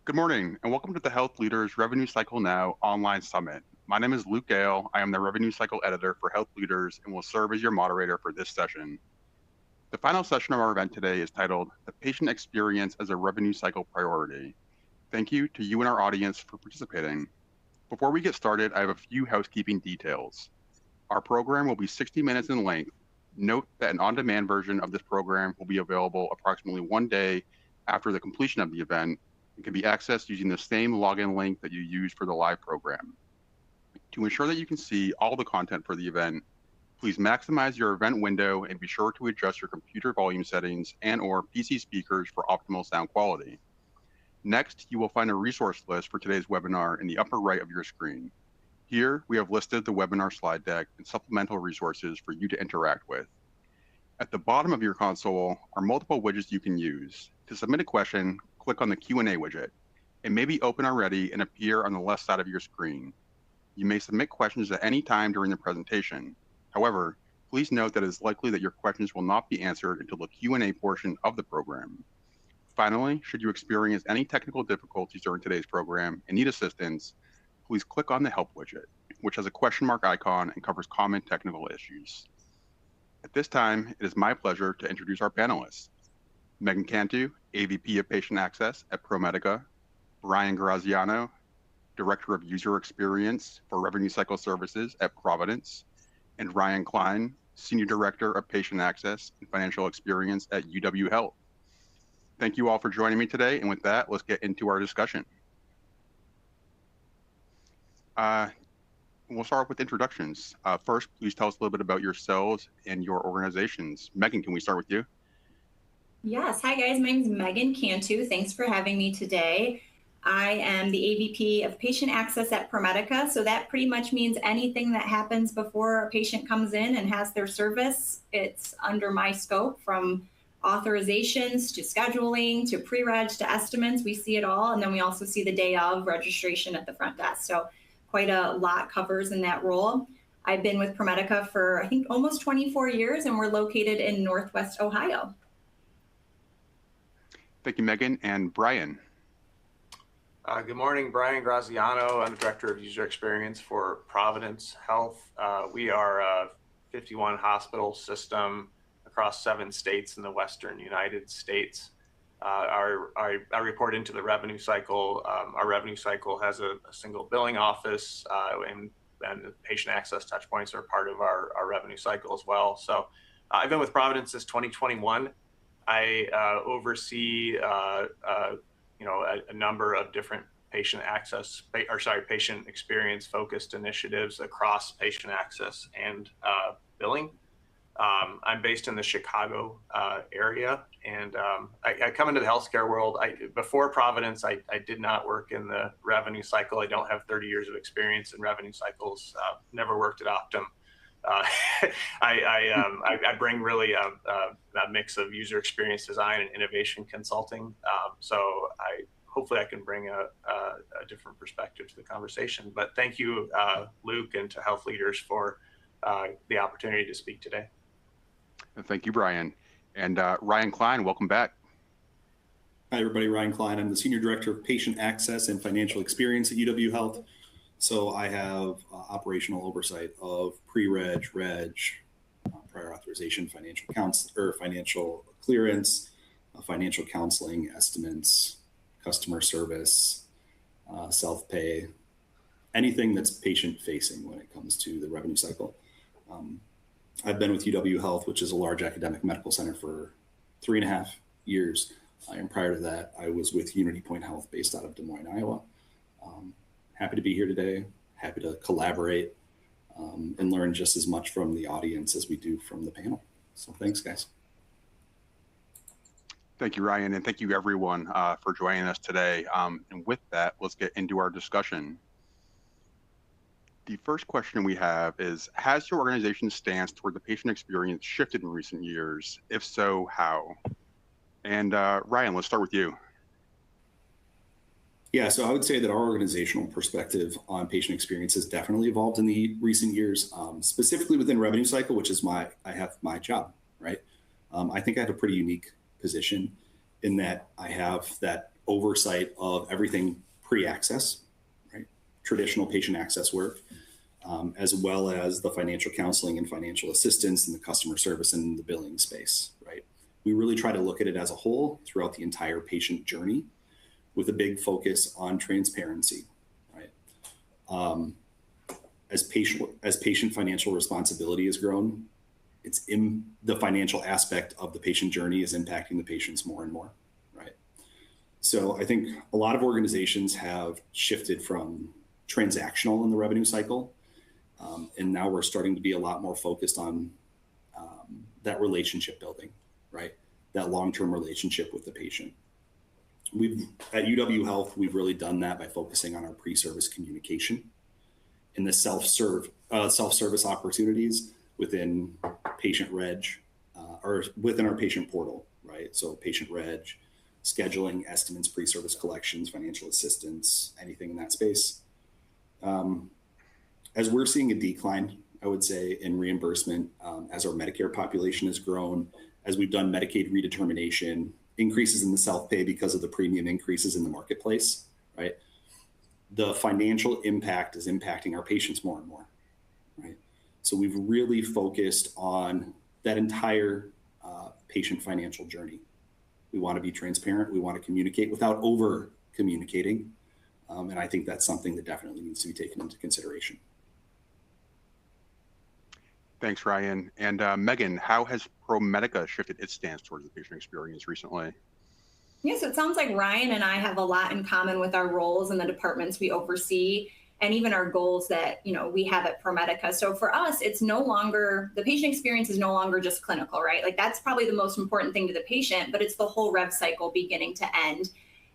Good morning, and welcome to the Health Leaders Revenue Cycle Now online summit. My name is Luke Gale. I am the Revenue Cycle Editor for Health Leaders and will serve as your moderator for this session. The final session of our event today is titled The Patient Experience as a Revenue Cycle Priority. Thank you to you and our audience for participating. Before we get started, I have a few housekeeping details. Our program will be 60 minutes in length. Note that an on-demand version of this program will be available approximately one day after the completion of the event. It can be accessed using the same login link that you used for the live program. To ensure that you can see all the content for the event, please maximize your event window and be sure to adjust your computer volume settings and/or PC speakers for optimal sound quality. Next, you will find a resource list for today's webinar in the upper right of your screen. Here, we have listed the webinar slide deck and supplemental resources for you to interact with. At the bottom of your console are multiple widgets you can use. To submit a question, click on the Q&A widget. It may be open already and appear on the left side of your screen. You may submit questions at any time during the presentation. However, please note that it is likely that your questions will not be answered until the Q&A portion of the program. Finally, should you experience any technical difficulties during today's program and need assistance, please click on the Help widget, which has a question mark icon and covers common technical issues. At this time, it is my pleasure to introduce our panelists. Megan Cantu, AVP of Patient Access at ProMedica, Ryan Graziano, Director of User Experience for Revenue Cycle Services at Providence, and Ryan Klein, Senior Director of Patient Access and Financial Experience at UW Health. Thank you all for joining me today, and with that, let's get into our discussion. We'll start with introductions. First, please tell us a little bit about yourselves and your organizations. Megan, can we start with you? Yes. Hi, guys. My name is Megan Cantu. Thanks for having me today. I am the AVP of Patient Access at ProMedica. So that pretty much means anything that happens before a patient comes in and has their service, it's under my scope, from authorizations to scheduling to pre-reg to estimates. We see it all. And then we also see the day of registration at the front desk. So quite a lot covers in that role. I've been with ProMedica for, I think, almost 24 years, and we're located in Northwest Ohio. Thank you, Megan. And Brian. Good morning, Brian Graziano. I'm the Director of User Experience for Providence Health. We are a 51 hospital system across 7 states in the Western United States. I report into the revenue cycle. Our revenue cycle has a single billing office, and the patient access touch points are part of our revenue cycle as well. So I've been with Providence since 2021. I oversee a number of different patient experience focused initiatives across patient access and billing. I'm based in the Chicago area, and I come into the healthcare world. Before Providence, I did not work in the revenue cycle. I don't have 30 years of experience in revenue cycles. Never worked at Optum. I bring really a mix of user experience design and innovation consulting. So hopefully I can bring a different perspective to the conversation. But thank you, Luke, and to Health Leaders for the opportunity to speak today. Thank you, Brian. And Ryan Klein, welcome back. Hi, everybody. Ryan Klein. I'm the Senior Director of Patient Access and Financial Experience at UW Health. So I have operational oversight of pre-reg, reg, prior authorization, financial clearance, financial counseling, estimates, customer service, self-pay, anything that's patient-facing when it comes to the revenue cycle. I've been with UW Health, which is a large academic medical center, for 3.5 years. And prior to that, I was with Unity Point Health based out of Des Moines, Iowa. Happy to be here today, happy to collaborate and learn just as much from the audience as we do from the panel. So thanks, guys. Thank you, Ryan, and thank you, everyone, for joining us today. And with that, let's get into our discussion. The first question we have is, has your organization's stance toward the patient experience shifted in recent years? If so, how? And Ryan, let's start with you. Yeah, so I would say that our organizational perspective on patient experience has definitely evolved in the recent years, specifically within revenue cycle, which is I have my job, right? I think I have a pretty unique position in that I have that oversight of everything pre-access, right? Traditional patient access work, as well as the financial counseling and financial assistance and the customer service and the billing space, right? We really try to look at it as a whole throughout the entire patient journey with a big focus on transparency, right? As patient financial responsibility has grown, it's in the financial aspect of the patient journey is impacting the patients more and more, right? So I think a lot of organizations have shifted from transactional in the revenue cycle, and now we're starting to be a lot more focused on that relationship building, right? That long-term relationship with the patient. At UW Health, we've really done that by focusing on our pre-service communication and the self-service opportunities within patient reg, or within our patient portal, right? So patient reg, scheduling, estimates, pre-service collections, financial assistance, anything in that space. As we're seeing a decline, I would say, in reimbursement as our Medicare population has grown, as we've done Medicaid redetermination, increases in the self-pay because of the premium increases in the marketplace, right? The financial impact is impacting our patients more and more, right? So we've really focused on that entire patient financial journey. We want to be transparent. We want to communicate without over communicating. And I think that's something that definitely needs to be taken into consideration. Thanks, Ryan. And Megan, how has ProMedica shifted its stance towards the patient experience recently? Yeah, so it sounds like Ryan and I have a lot in common with our roles in the departments we oversee, and even our goals that we have at ProMedica. So for us, it's no longer, the patient experience is no longer just clinical, right? Like that's probably the most important thing to the patient, but it's the whole rev cycle beginning to end.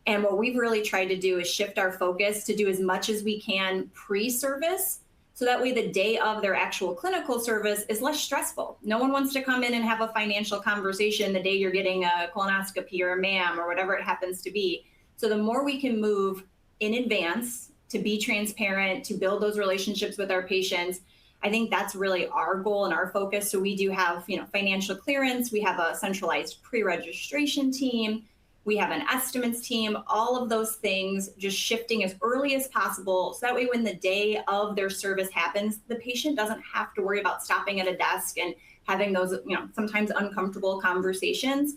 And what we've really tried to do is shift our focus to do as much as we can pre-service, so that way the day of their actual clinical service is less stressful. No one wants to come in and have a financial conversation the day you're getting a colonoscopy or a MAM or whatever it happens to be. So the more we can move in advance to be transparent, to build those relationships with our patients, I think that's really our goal and our focus. So we do have, financial clearance. We have a centralized pre-registration team. We have an estimates team, all of those things just shifting as early as possible. So that way, when the day of their service happens, the patient doesn't have to worry about stopping at a desk and having those, sometimes uncomfortable conversations.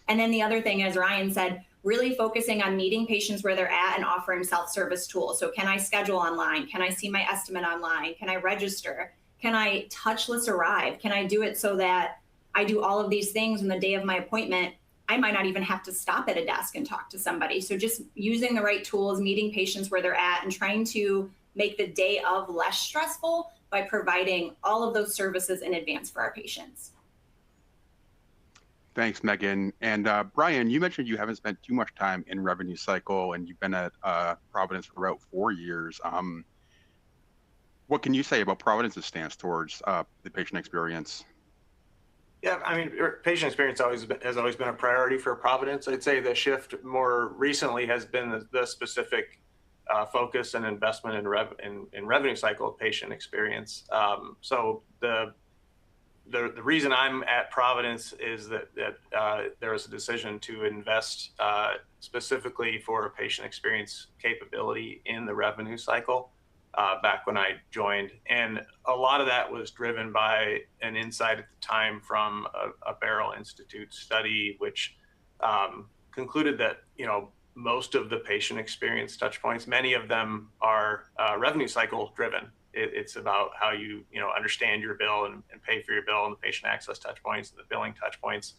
And then the other thing, as Ryan said, really focusing on meeting patients where they're at and offering self-service tools. So can I schedule online? Can I see my estimate online? Can I register? Can I touchless arrive? Can I do it so that I do all of these things on the day of my appointment? I might not even have to stop at a desk and talk to somebody. So just using the right tools, meeting patients where they're at, and trying to make the day of less stressful by providing all of those services in advance for our patients. Thanks, Megan. And Brian, you mentioned you haven't spent too much time in revenue cycle, and you've been at Providence for about 4 years. What can you say about Providence's stance towards the patient experience? Yeah, I mean, patient experience has always been a priority for Providence. I'd say the shift more recently has been the specific focus and investment in revenue cycle patient experience. So the reason I'm at Providence is that there was a decision to invest specifically for patient experience capability in the revenue cycle back when I joined. And a lot of that was driven by an insight at the time from a Barrel Institute study, which concluded that, most of the patient experience touch points, many of them are revenue cycle driven. It's about how you understand your bill and pay for your bill, and the patient access touch points, the billing touch points.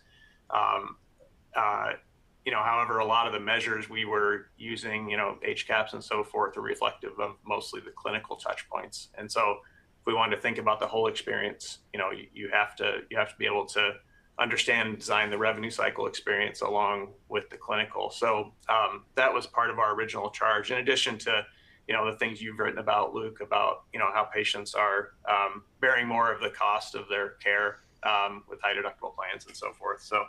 However, a lot of the measures we were using, HCAHPS and so forth, are reflective of mostly the clinical touch points. And so if we wanted to think about the whole experience, you have to be able to understand and design the revenue cycle experience along with the clinical. So that was part of our original charge, in addition to the things you've written about, Luke, about how patients are bearing more of the cost of their care with high deductible plans and so forth. So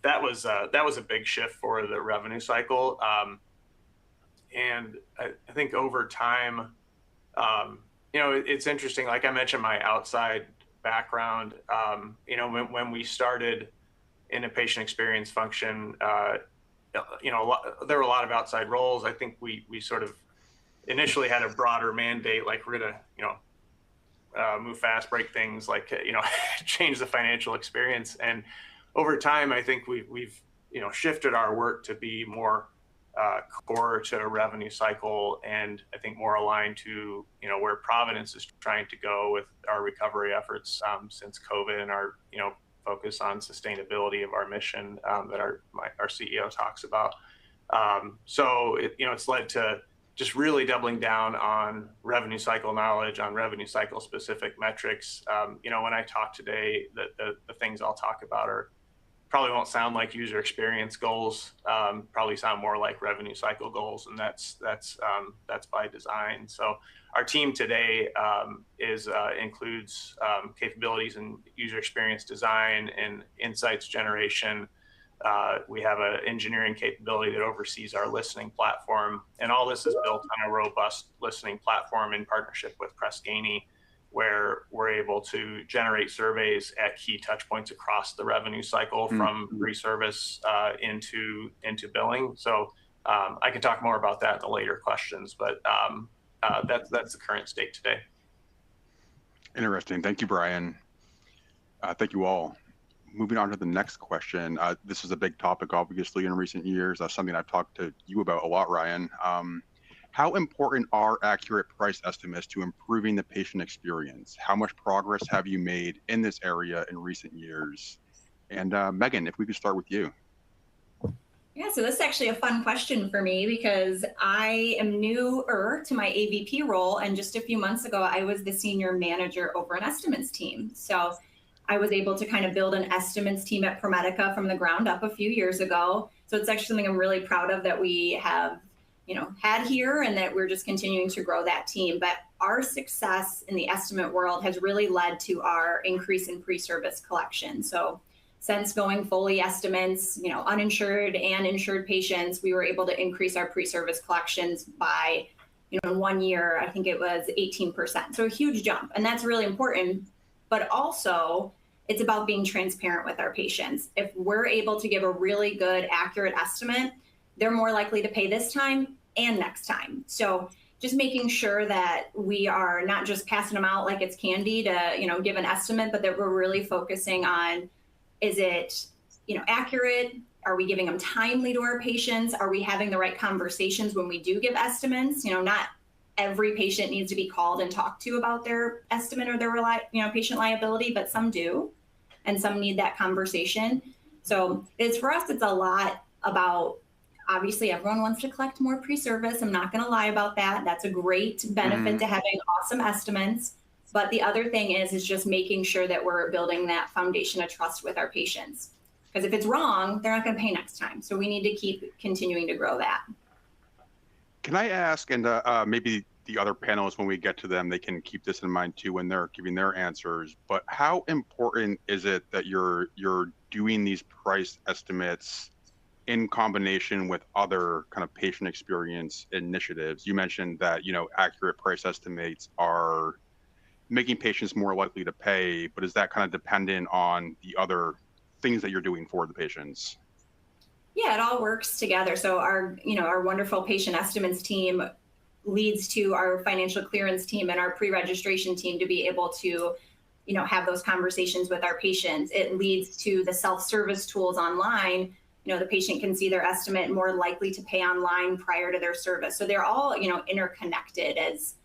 that was a big shift for the revenue cycle, and I think over time, it's interesting. Like I mentioned, my outside background. When we started in a patient experience function, there were a lot of outside roles. I think we sort of initially had a broader mandate, like we're going to move fast, break things, like, change the financial experience. And over time, I think we've shifted our work to be more core to a revenue cycle, and I think more aligned to where Providence is trying to go with our recovery efforts since COVID, and our focus on sustainability of our mission that our CEO talks about. So it's led to just really doubling down on revenue cycle knowledge, on revenue cycle specific metrics. When I talk today, the things I'll talk about probably won't sound like user experience goals, probably sound more like revenue cycle goals, and that's by design. So our team today includes capabilities in user experience design and insights generation. We have an engineering capability that oversees our listening platform, and all this is built on a robust listening platform in partnership with Press-Ganey, where we're able to generate surveys at key touch points across the revenue cycle, from pre-service into billing. So I can talk more about that in the later questions, but that's the current state today. Interesting. Thank you, Brian. Thank you all. Moving on to the next question. This is a big topic, obviously, in recent years. That's something I've talked to you about a lot, Ryan. How important are accurate price estimates to improving the patient experience? How much progress have you made in this area in recent years? And Megan, if we could start with you. Yeah, so this is actually a fun question for me because I am newer to my AVP role, and just a few months ago, I was the senior manager over an estimates team. So I was able to kind of build an estimates team at ProMedica from the ground up a few years ago. So it's actually something I'm really proud of that we have had here, and that we're just continuing to grow that team. But our success in the estimate world has really led to our increase in pre-service collection. So since going fully estimates, uninsured and insured patients, we were able to increase our pre-service collections by, in 1 year, I think it was 18%. So a huge jump, and that's really important. But also, it's about being transparent with our patients. If we're able to give a really good, accurate estimate, they're more likely to pay this time and next time. So just making sure that we are not just passing them out like it's candy to, give an estimate, but that we're really focusing on, is it, accurate? Are we giving them timely to our patients? Are we having the right conversations when we do give estimates? Not every patient needs to be called and talked to about their estimate or their patient liability, but some do, and some need that conversation. So for us, it's a lot about, obviously everyone wants to collect more pre-service. I'm not going to lie about that. That's a great benefit to having awesome estimates. But the other thing is just making sure that we're building that foundation of trust with our patients. Because if it's wrong, they're not going to pay next time. So we need to keep continuing to grow that. Can I ask, and maybe the other panelists, when we get to them, they can keep this in mind too when they're giving their answers, but how important is it that you're doing these price estimates in combination with other kind of patient experience initiatives? You mentioned that, accurate price estimates are making patients more likely to pay, but is that kind of dependent on the other things that you're doing for the patients? Yeah, it all works together. So our wonderful patient estimates team leads to our financial clearance team and our pre-registration team to be able to, have those conversations with our patients. It leads to the self-service tools online. The patient can see their estimate, more likely to pay online prior to their service. So they're all, interconnected, as,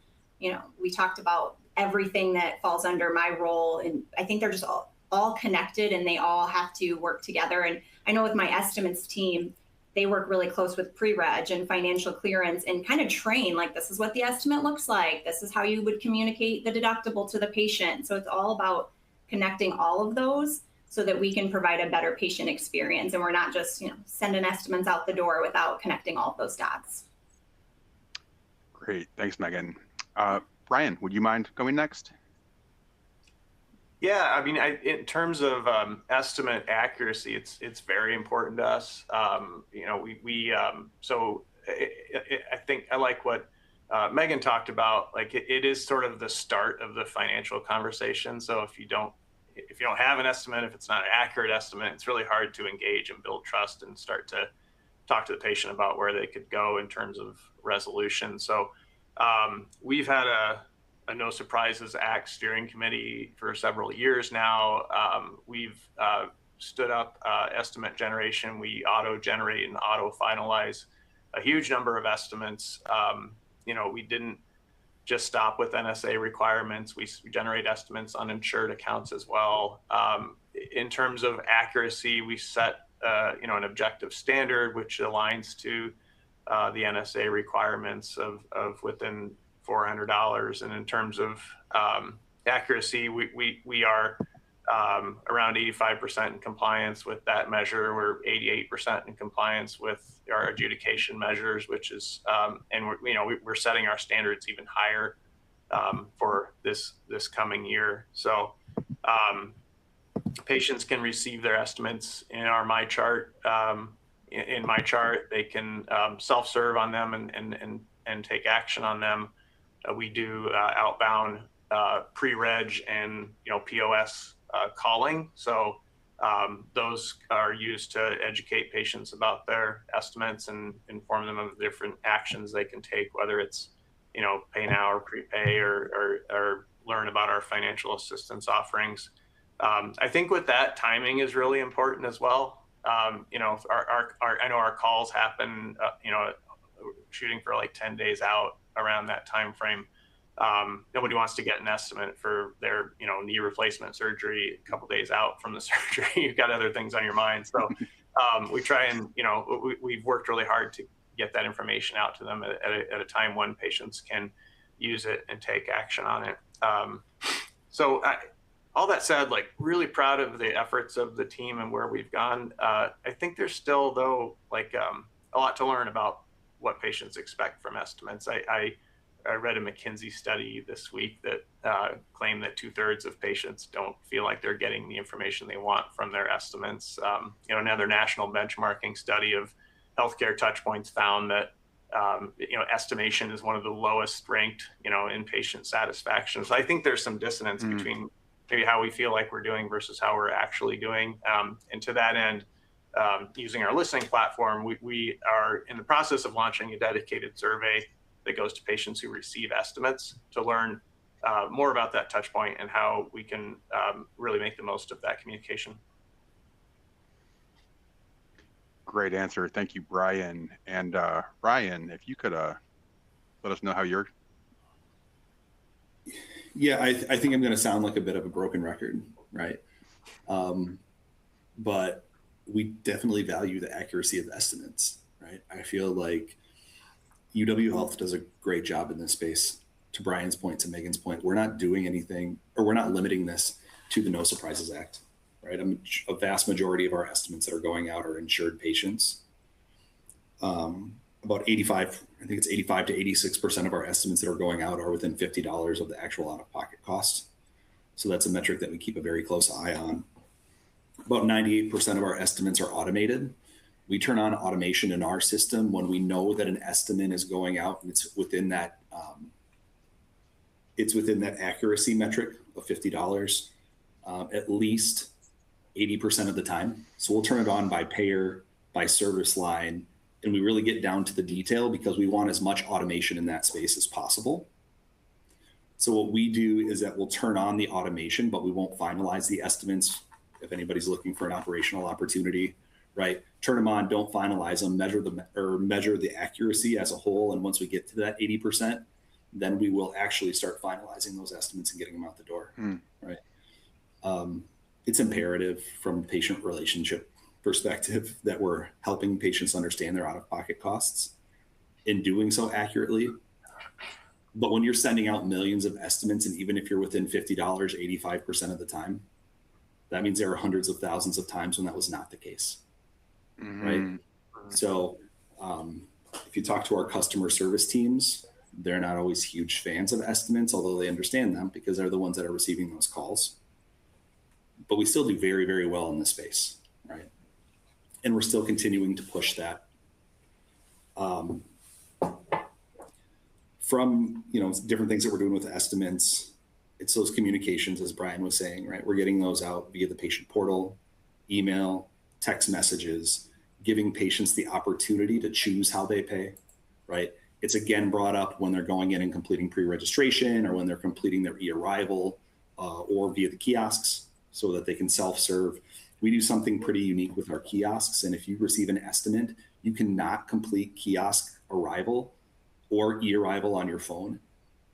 we talked about everything that falls under my role. And I think they're just all connected, and they all have to work together. And I know with my estimates team, they work really close with pre-reg and financial clearance and kind of train, like, this is what the estimate looks like. This is how you would communicate the deductible to the patient. So it's all about connecting all of those so that we can provide a better patient experience. And we're not just, sending estimates out the door without connecting all of those dots. Great. Thanks, Megan. Brian, would you mind going next? Yeah, I mean, in terms of estimate accuracy, it's very important to us. So I think I like what Megan talked about. Like, it is sort of the start of the financial conversation. So if you don't have an estimate, if it's not an accurate estimate, it's really hard to engage and build trust and start to talk to the patient about where they could go in terms of resolution. So we've had a No Surprises Act steering committee for several years now. We've stood up estimate generation. We auto-generate and auto-finalize a huge number of estimates. We didn't just stop with NSA requirements. We generate estimates on insured accounts as well. In terms of accuracy, we set an objective standard which aligns to the NSA requirements of within $400. And in terms of accuracy, we are around 85% in compliance with that measure. We're 88% in compliance with our adjudication measures, which is, and we're setting our standards even higher for this coming year. So patients can receive their estimates in our MyChart. In MyChart, they can self-serve on them and take action on them. We do outbound pre-reg and POS calling. So those are used to educate patients about their estimates and inform them of the different actions they can take, whether it's pay now or prepay or learn about our financial assistance offerings. I think with that, timing is really important as well. I know our calls happen, shooting for like 10 days out around that time frame. Nobody wants to get an estimate for their knee replacement surgery a couple days out from the surgery. You've got other things on your mind. So we try and we've worked really hard to get that information out to them at a time when patients can use it and take action on it. All that said, really proud of the efforts of the team and where we've gone. I think there's still, though, a lot to learn about what patients expect from estimates. I read a McKinsey study this week that claimed that 2/3 of patients don't feel like they're getting the information they want from their estimates. Another national benchmarking study of healthcare touchpoints found that estimation is one of the lowest ranked in patient satisfaction. So I think there's some dissonance between maybe how we feel like we're doing versus how we're actually doing. And to that end, using our listening platform, we are in the process of launching a dedicated survey that goes to patients who receive estimates to learn more about that touch point and how we can really make the most of that communication. Great answer. Thank you, Brian. And Ryan, if you could let us know how you're. Yeah, I think I'm going to sound like a bit of a broken record, right? But we definitely value the accuracy of estimates, right? I feel like UW Health does a great job in this space. To Brian's point, to Megan's point, we're not doing anything, or we're not limiting this to the No Surprises Act, right? A vast majority of our estimates that are going out are insured patients. About 85 to 86% of our estimates that are going out are within $50 of the actual out-of-pocket cost. So that's a metric that we keep a very close eye on. About 98% of our estimates are automated. We turn on automation in our system when we know that an estimate is going out and it's within that accuracy metric of $50 at least 80% of the time. So we'll turn it on by payer, by service line, and we really get down to the detail because we want as much automation in that space as possible. So what we do is that we'll turn on the automation, but we won't finalize the estimates. If anybody's looking for an operational opportunity, right? Turn them on, don't finalize them, measure the accuracy as a whole. And once we get to that 80%, then we will actually start finalizing those estimates and getting them out the door, right? It's imperative from a patient relationship perspective that we're helping patients understand their out-of-pocket costs in doing so accurately. But when you're sending out millions of estimates, and even if you're within $50 85% of the time, that means there are hundreds of thousands of times when that was not the case, right? So if you talk to our customer service teams, they're not always huge fans of estimates, although they understand them because they're the ones that are receiving those calls. But we still do very, very well in this space, right? And we're still continuing to push that. From different things that we're doing with estimates, it's those communications, as Brian was saying, right? We're getting those out via the patient portal, email, text messages, giving patients the opportunity to choose how they pay, right? It's again brought up when they're going in and completing pre-registration or when they're completing their e-arrival or via the kiosks so that they can self-serve. We do something pretty unique with our kiosks. And if you receive an estimate, you cannot complete kiosk arrival or e-arrival on your phone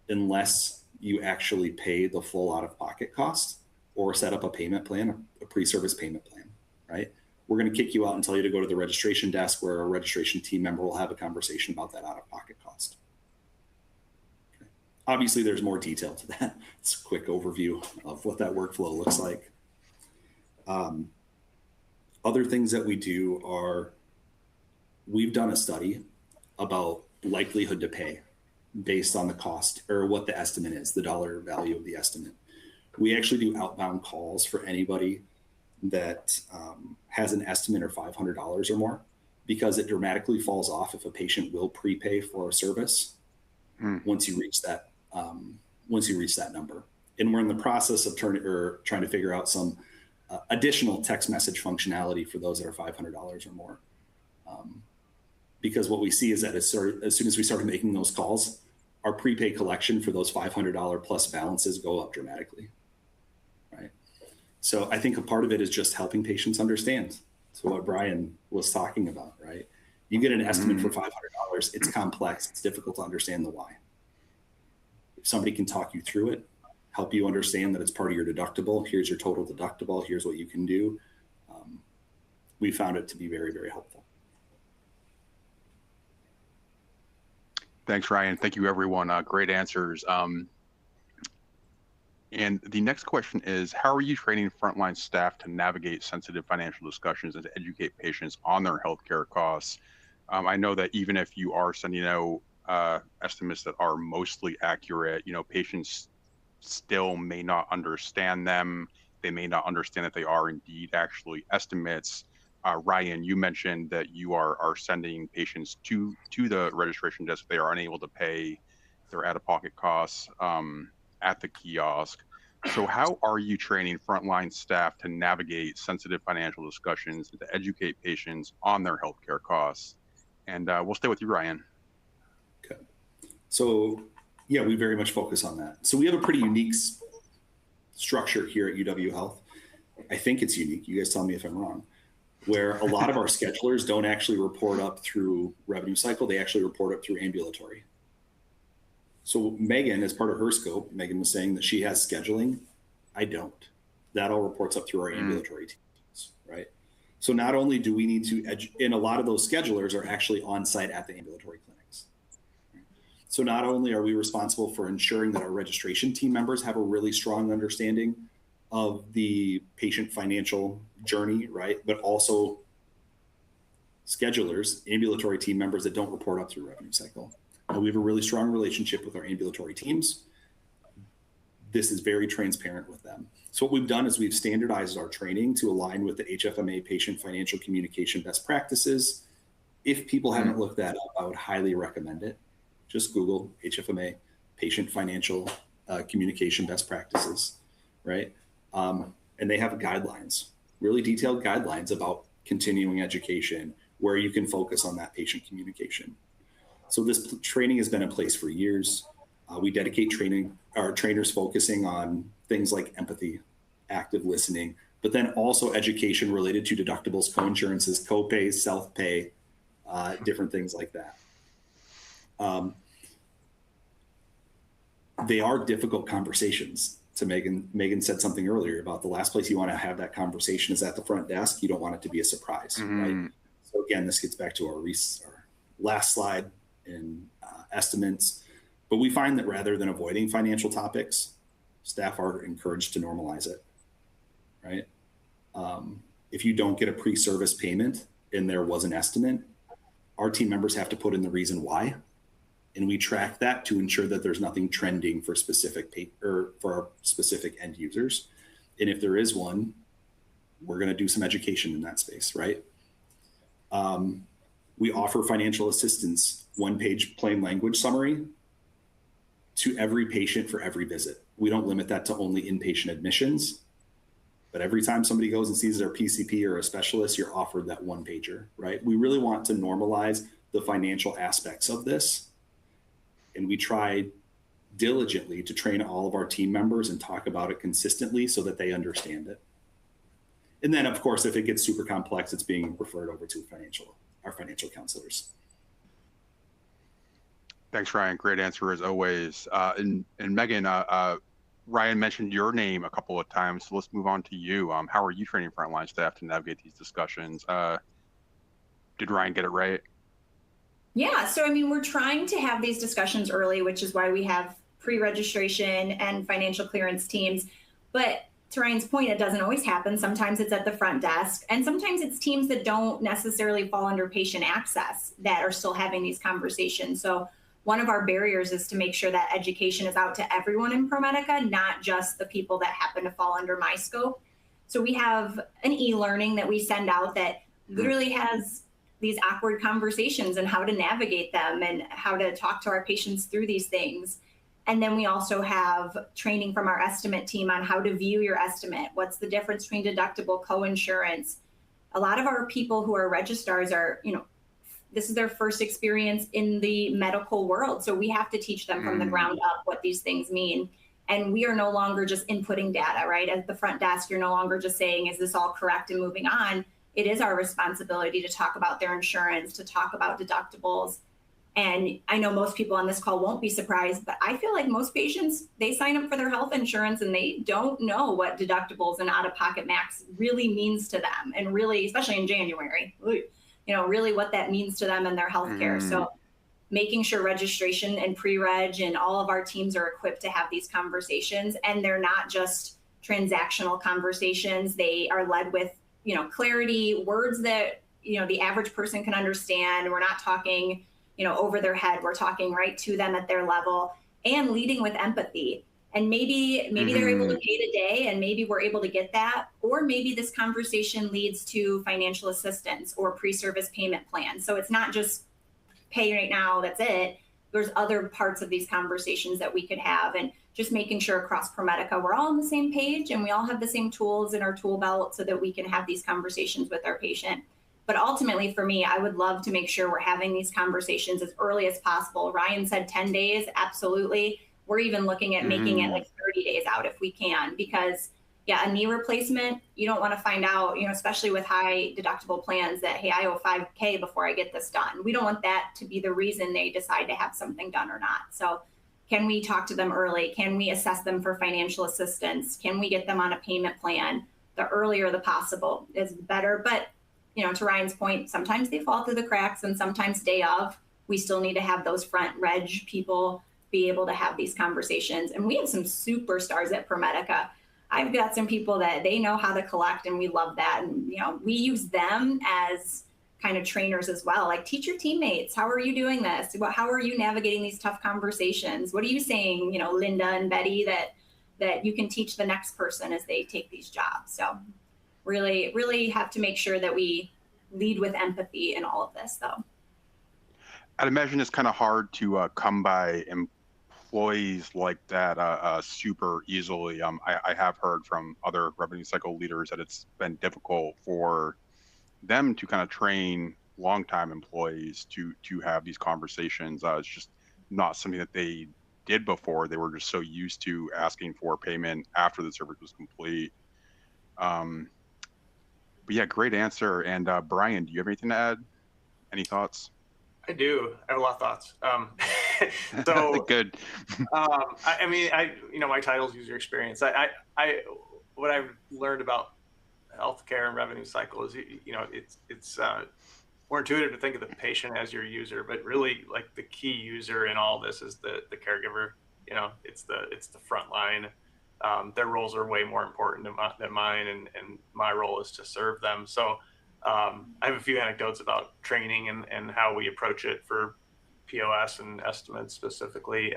unless you actually pay the full out-of-pocket cost or set up a payment plan, a pre-service payment plan, right? We're going to kick you out and tell you to go to the registration desk where a registration team member will have a conversation about that out-of-pocket cost. Okay. Obviously, there's more detail to that. It's a quick overview of what that workflow looks like. Other things that we do are, we've done a study about likelihood to pay based on the cost or what the estimate is, the dollar value of the estimate. We actually do outbound calls for anybody that has an estimate of $500 or more, because it dramatically falls off if a patient will prepay for a service once you reach that number. And we're in the process of trying to figure out some additional text message functionality for those that are $500 or more. Because what we see is that as soon as we started making those calls, our prepay collection for those $500 plus balances go up dramatically, right? So I think a part of it is just helping patients understand. So what Brian was talking about, right? You get an estimate for $500, it's complex, it's difficult to understand the why. If somebody can talk you through it, help you understand that it's part of your deductible, here's your total deductible, here's what you can do, we found it to be very, very helpful. Thanks, Ryan. Thank you, everyone. Great answers. And the next question is, how are you training frontline staff to navigate sensitive financial discussions and to educate patients on their healthcare costs? I know that even if you are sending out estimates that are mostly accurate, patients still may not understand them. They may not understand that they are indeed actually estimates. Ryan, you mentioned that you are sending patients to the registration desk if they are unable to pay their out-of-pocket costs at the kiosk. So how are you training frontline staff to navigate sensitive financial discussions and to educate patients on their healthcare costs? And we'll stay with you, Ryan. Okay. So yeah, we very much focus on that. So we have a pretty unique structure here at UW Health. I think it's unique. You guys tell me if I'm wrong. Where a lot of our schedulers don't actually report up through revenue cycle. They actually report up through ambulatory. So Megan, as part of her scope, Megan was saying that she has scheduling. I don't. That all reports up through our ambulatory teams, right? So not only do we need to and a lot of those schedulers are actually on site at the ambulatory clinics. So not only are we responsible for ensuring that our registration team members have a really strong understanding of the patient financial journey, right? But also schedulers, ambulatory team members that don't report up through revenue cycle. We have a really strong relationship with our ambulatory teams. This is very transparent with them. So what we've done is we've standardized our training to align with the HFMA patient financial communication best practices. If people haven't looked that up, I would highly recommend it. Just Google HFMA patient financial communication best practices, right? And they have guidelines, really detailed guidelines about continuing education, where you can focus on that patient communication. So this training has been in place for years. We dedicate training, our trainers focusing on things like empathy, active listening, but then also education related to deductibles, coinsurances, copays, self-pay, different things like that. They are difficult conversations. So Megan said something earlier about the last place you want to have that conversation is at the front desk. You don't want it to be a surprise, right? So again, this gets back to our last slide in estimates. But we find that rather than avoiding financial topics, staff are encouraged to normalize it, right? If you don't get a pre-service payment and there was an estimate, our team members have to put in the reason why. And we track that to ensure that there's nothing trending for for our specific end users. And if there is one, we're going to do some education in that space, right? We offer financial assistance, one-page plain language summary to every patient for every visit. We don't limit that to only inpatient admissions. But every time somebody goes and sees their PCP or a specialist, you're offered that one pager, right? We really want to normalize the financial aspects of this. And we try diligently to train all of our team members and talk about it consistently so that they understand it. And then, of course, if it gets super complex, it's being referred over to our financial counselors. Thanks, Ryan. Great answer as always. And Megan, Ryan mentioned your name a couple of times, so let's move on to you. How are you training frontline staff to navigate these discussions? Did Ryan get it right? Yeah, so I mean, we're trying to have these discussions early, which is why we have pre-registration and financial clearance teams. But to Ryan's point, it doesn't always happen. Sometimes it's at the front desk, and sometimes it's teams that don't necessarily fall under patient access that are still having these conversations. So one of our barriers is to make sure that education is out to everyone in ProMedica, not just the people that happen to fall under my scope. So we have an e-learning that we send out that literally has these awkward conversations and how to navigate them and how to talk to our patients through these things. And then we also have training from our estimate team on how to view your estimate. What's the difference between deductible, co-insurance? A lot of our people who are registrars are, this is their first experience in the medical world. So we have to teach them from the ground up what these things mean. And we are no longer just inputting data, right? At the front desk, you're no longer just saying, is this all correct and moving on? It is our responsibility to talk about their insurance, to talk about deductibles. And I know most people on this call won't be surprised, but I feel like most patients, they sign up for their health insurance and they don't know what deductibles and out-of-pocket max really means to them. And really, especially in January, really what that means to them and their healthcare. So making sure registration and pre-reg and all of our teams are equipped to have these conversations. And they're not just transactional conversations. They are led with, clarity, words that, the average person can understand. We're not talking over their head. We're talking right to them at their level and leading with empathy. And maybe they're able to pay today and maybe we're able to get that. Or maybe this conversation leads to financial assistance or pre-service payment plans. So it's not just pay right now, that's it. There's other parts of these conversations that we could have, and just making sure across ProMedica, we're all on the same page and we all have the same tools in our tool belt so that we can have these conversations with our patient. But ultimately, for me, I would love to make sure we're having these conversations as early as possible. Ryan said 10 days, absolutely. We're even looking at making it like 30 days out if we can, because a knee replacement, you don't want to find out, especially with high deductible plans that, hey, I owe $5K before I get this done. We don't want that to be the reason they decide to have something done or not. So can we talk to them early? Can we assess them for financial assistance? Can we get them on a payment plan? The earlier the possible is better. But to Ryan's point, sometimes they fall through the cracks, and sometimes day of, we still need to have those front reg people be able to have these conversations. And we have some superstars at ProMedica. I've got some people that they know how to collect, and we love that. And, we use them as kind of trainers as well. Like, teach your teammates, how are you doing this? How are you navigating these tough conversations? What are you saying, Linda and Betty, that you can teach the next person as they take these jobs? So really, really have to make sure that we lead with empathy in all of this, though. I'd imagine it's kind of hard to come by employees like that super easily. I have heard from other revenue cycle leaders that it's been difficult for them to kind of train longtime employees to have these conversations. It's just not something that they did before. They were just so used to asking for payment after the service was complete. But yeah, great answer. And Brian, do you have anything to add? Any thoughts? I do. I have a lot of thoughts. So good. My title is user experience. What I've learned about healthcare and revenue cycle is, it's more intuitive to think of the patient as your user, but really, like, the key user in all this is the caregiver. It's the front line. Their roles are way more important than mine, and my role is to serve them. So I have a few anecdotes about training and how we approach it for POS and estimates specifically.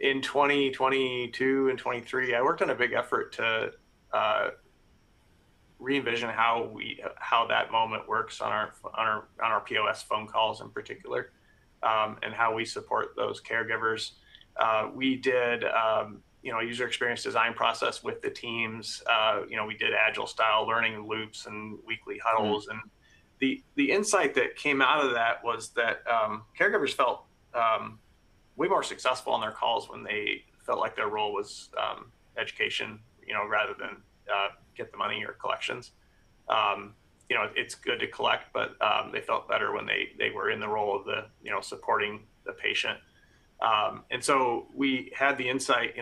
In 2022 and 23, I worked on a big effort to re-envision how that moment works on our POS phone calls in particular, and how we support those caregivers. We did user experience design process with the teams. We did agile style learning loops and weekly huddles. And the insight that came out of that was that caregivers felt way more successful on their calls when they felt like their role was education, rather than get the money or collections. It's good to collect, but they felt better when they were in the role of the, supporting the patient. And so we had the insight,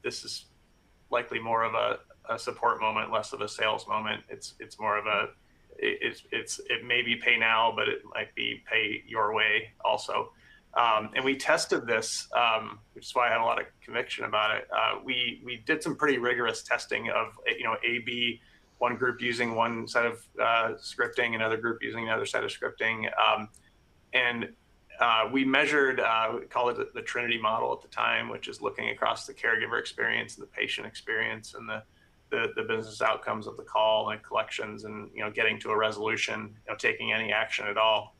this is likely more of a support moment, less of a sales moment. It's more of it may be pay now, but it might be pay your way also. And we tested this, which is why I had a lot of conviction about it. We did some pretty rigorous testing of, A/B, one group using one set of scripting, another group using another set of scripting. And we measured, we called it the Trinity model at the time, which is looking across the caregiver experience and the patient experience and the business outcomes of the call and collections and, getting to a resolution, taking any action at all.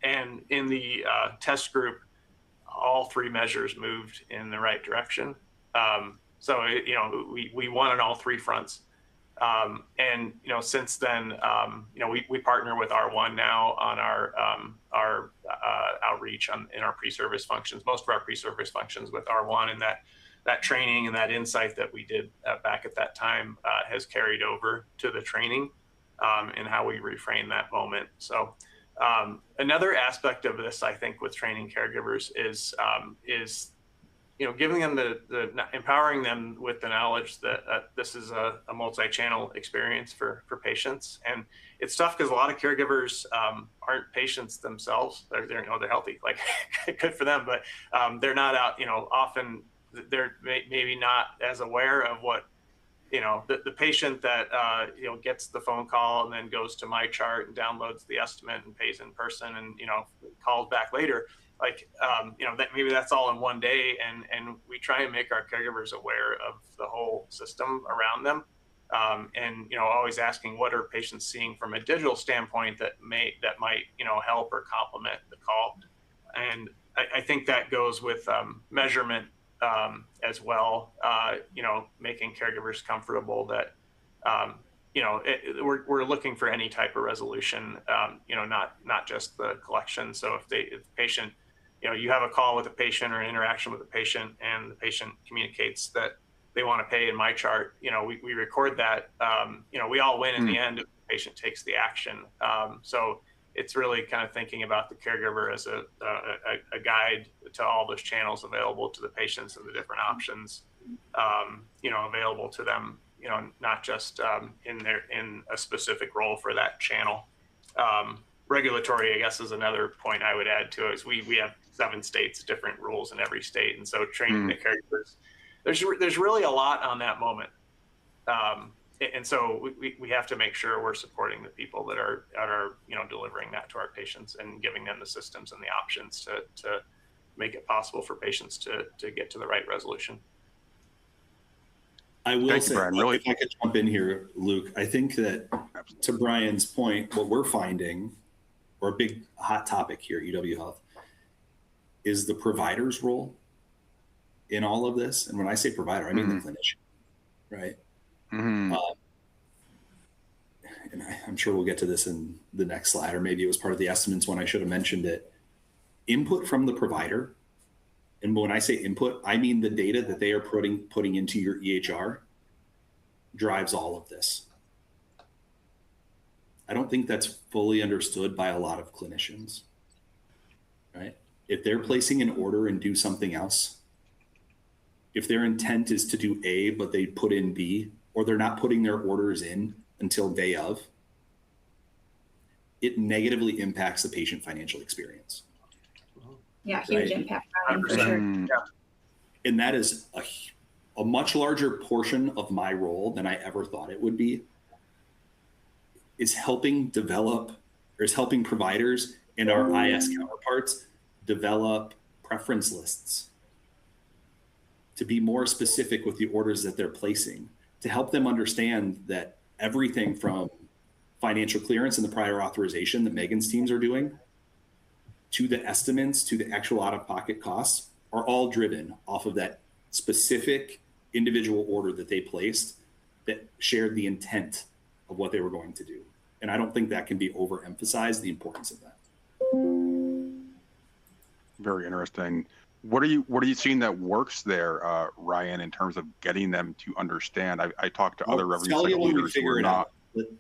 And in the test group, all three measures moved in the right direction. So, we won on all three fronts. And, since then, we partner with R1 now on our outreach in our pre-service functions, most of our pre-service functions with R1, and that training and that insight that we did back at that time has carried over to the training and how we reframe that moment. So another aspect of this, I think, with training caregivers is giving them empowering them with the knowledge that this is a multi-channel experience for patients. And it's tough because a lot of caregivers aren't patients themselves. They're healthy, like good for them, but they're not out, often they're maybe not as aware of what, the patient that, gets the phone call and then goes to my chart and downloads the estimate and pays in person and, calls back later. Like, that maybe that's all in one day. And we try and make our caregivers aware of the whole system around them. And, always asking what are patients seeing from a digital standpoint that might, help or complement the call. And I think that goes with measurement as well, making caregivers comfortable that, we're looking for any type of resolution, not just the collection. So if the patient, you have a call with a patient or an interaction with a patient and the patient communicates that they want to pay in my chart, we record that, we all win in the end if the patient takes the action. So it's really kind of thinking about the caregiver as a guide to all those channels available to the patients and the different options, available to them, not just in a specific role for that channel. Regulatory, I guess, is another point I would add to it. Is we have 7 states, different rules in every state, and so training the caregivers, there's really a lot on that moment. And so we have to make sure we're supporting the people that are delivering that to our patients and giving them the systems and the options to make it possible for patients to get to the right resolution. I will say, if I could jump in here, Luke, I think that to Brian's point, what we're finding, or a big hot topic here at UW Health, is the provider's role in all of this. And when I say provider, I mean the clinician, right? And I'm sure we'll get to this in the next slide, or maybe it was part of the estimates when I should have mentioned it. Input from the provider, and when I say input, I mean the data that they are putting into your EHR drives all of this. I don't think that's fully understood by a lot of clinicians, right? If they're placing an order and do something else, if their intent is to do A, but they put in B, or they're not putting their orders in until day of, it negatively impacts the patient financial experience. Yeah, huge impact, Ryan, for sure. And that is a much larger portion of my role than I ever thought it would be, is helping providers and our IS counterparts develop preference lists to be more specific with the orders that they're placing, to help them understand that everything from financial clearance and the prior authorization that Megan's teams are doing, to the estimates, to the actual out-of-pocket costs, are all driven off of that specific individual order that they placed that shared the intent of what they were going to do. And I don't think that can be overemphasized, the importance of that. Very interesting. What are you seeing that works there, Ryan, in terms of getting them to understand? I talked to other revenue cycle leaders who are not.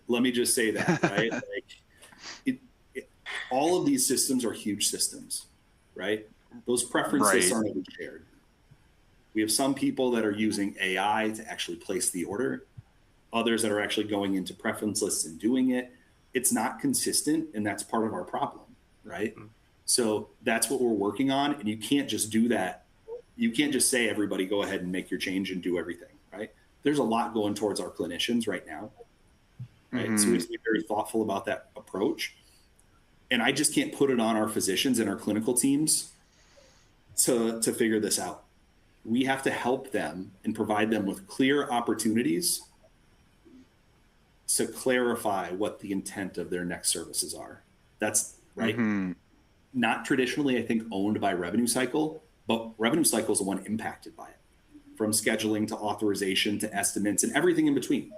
Let me just say that, right? All of these systems are huge systems, right? Those preferences aren't even shared. We have some people that are using AI to actually place the order, others that are actually going into preference lists and doing it. It's not consistent, and that's part of our problem, right? Mm-hmm. So that's what we're working on, and you can't just do that. You can't just say, everybody go ahead and make your change and do everything, right? There's a lot going towards our clinicians right now, right? Mm-hmm. So we have to be very thoughtful about that approach. And I just can't put it on our physicians and our clinical teams to figure this out. We have to help them and provide them with clear opportunities to clarify what the intent of their next services are. That's right. Mm-hmm. Not traditionally, I think, owned by Revenue Cycle, but Revenue Cycle is the one impacted by it, from scheduling to authorization to estimates and everything in between,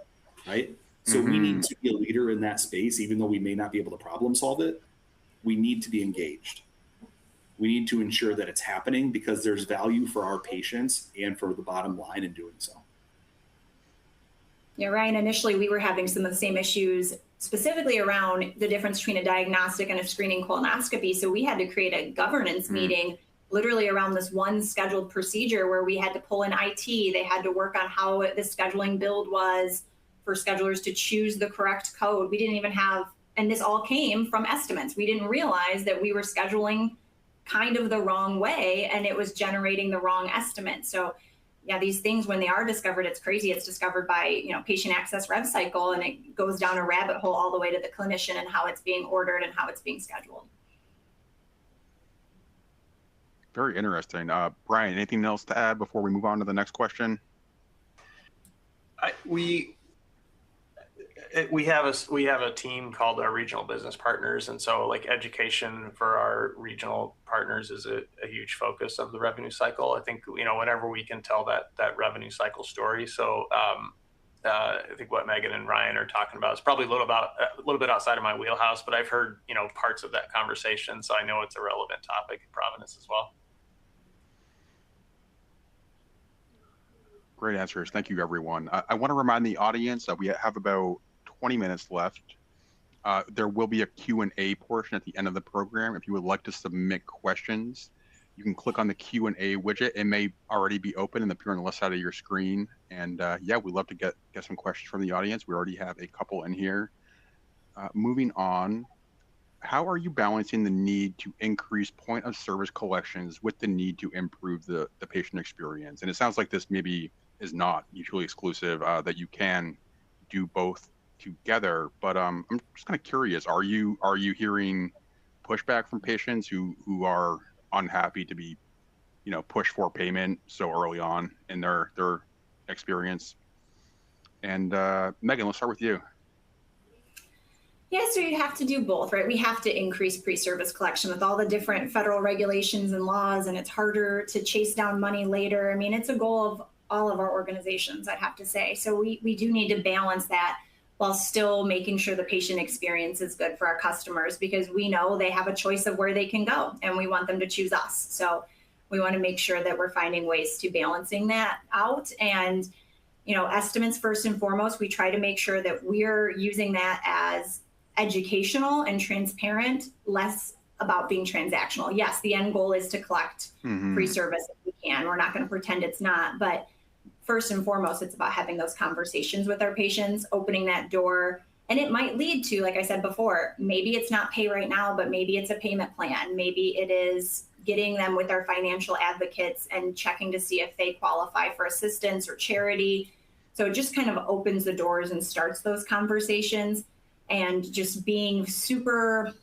right? So we need to be a leader in that space, even though we may not be able to problem solve it. We need to be engaged. We need to ensure that it's happening because there's value for our patients and for the bottom line in doing so. Yeah, Ryan, initially we were having some of the same issues specifically around the difference between a diagnostic and a screening colonoscopy. So we had to create a governance meeting literally around this one scheduled procedure where we had to pull in IT. They had to work on how the scheduling build was for schedulers to choose the correct code. We didn't even have, and this all came from estimates. We didn't realize that we were scheduling kind of the wrong way and it was generating the wrong estimate. So yeah, these things, when they are discovered, it's crazy. It's discovered by, patient access rev cycle, and it goes down a rabbit hole all the way to the clinician and how it's being ordered and how it's being scheduled. Very interesting. Brian, anything else to add before we move on to the next question? We have a team called our regional business partners, and so education for our regional partners is a huge focus of the revenue cycle. I think whenever we can tell that revenue cycle story. So I think what Megan and Ryan are talking about is probably a little bit outside of my wheelhouse, but I've heard parts of that conversation, so I know it's a relevant topic in Providence as well. Great answers. Thank you, everyone. I want to remind the audience that we have about 20 minutes left. There will be a Q&A portion at the end of the program. If you would like to submit questions, you can click on the Q&A widget. It may already be open and appear on the left side of your screen. And yeah, we'd love to get some questions from the audience. We already have a couple in here. Moving on, how are you balancing the need to increase point of service collections with the need to improve the patient experience? And it sounds like this maybe is not mutually exclusive, that you can do both together, but I'm just kind of curious, are you hearing pushback from patients who are unhappy to be pushed for payment so early on in their experience? And Megan, let's start with you. Yeah, so you have to do both, right? We have to increase pre-service collection with all the different federal regulations and laws, and it's harder to chase down money later. I mean, it's a goal of all of our organizations, I'd have to say. So we do need to balance that while still making sure the patient experience is good for our customers, because we know they have a choice of where they can go and we want them to choose us. So we want to make sure that we're finding ways to balancing that out. And, estimates first and foremost, we try to make sure that we're using that as educational and transparent, less about being transactional. Yes, the end goal is to collect pre-service if we can. We're not going to pretend it's not, but first and foremost, it's about having those conversations with our patients, opening that door. And it might lead to, like I said before, maybe it's not pay right now, but maybe it's a payment plan. Maybe it is getting them with our financial advocates and checking to see if they qualify for assistance or charity. So it just kind of opens the doors and starts those conversations, and just being super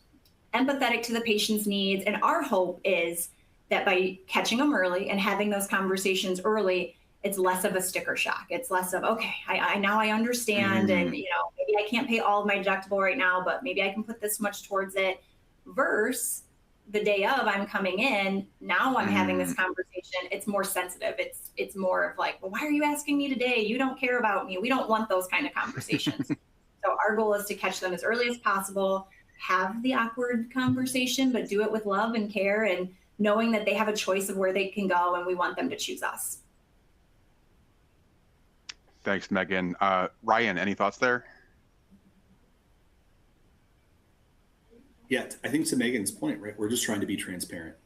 empathetic to the patient's needs. And our hope is that by catching them early and having those conversations early, it's less of a sticker shock. It's less of, okay, I now I understand, and maybe I can't pay all of my deductible right now, but maybe I can put this much towards it. Versus the day of I'm coming in, now I'm having this conversation, it's more sensitive. It's more of like, well, why are you asking me today? You don't care about me. We don't want those kind of conversations. So our goal is to catch them as early as possible, have the awkward conversation, but do it with love and care and knowing that they have a choice of where they can go and we want them to choose us. Thanks, Megan. Ryan, any thoughts there? Yeah, I think to Megan's point, right, we're just trying to be transparent.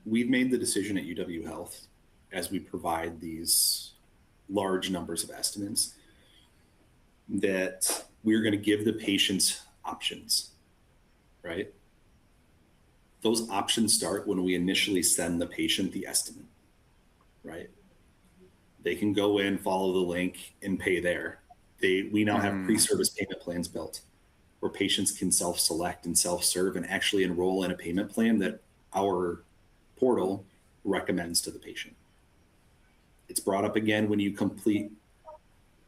We've made the decision at UW Health as we provide these large numbers of estimates that we're going to give the patients options, right? Those options start when we initially send the patient the estimate, right? They can go in, follow the link, and pay there. We now have pre-service payment plans built where patients can self-select and self-serve and actually enroll in a payment plan that our portal recommends to the patient. It's brought up again when you complete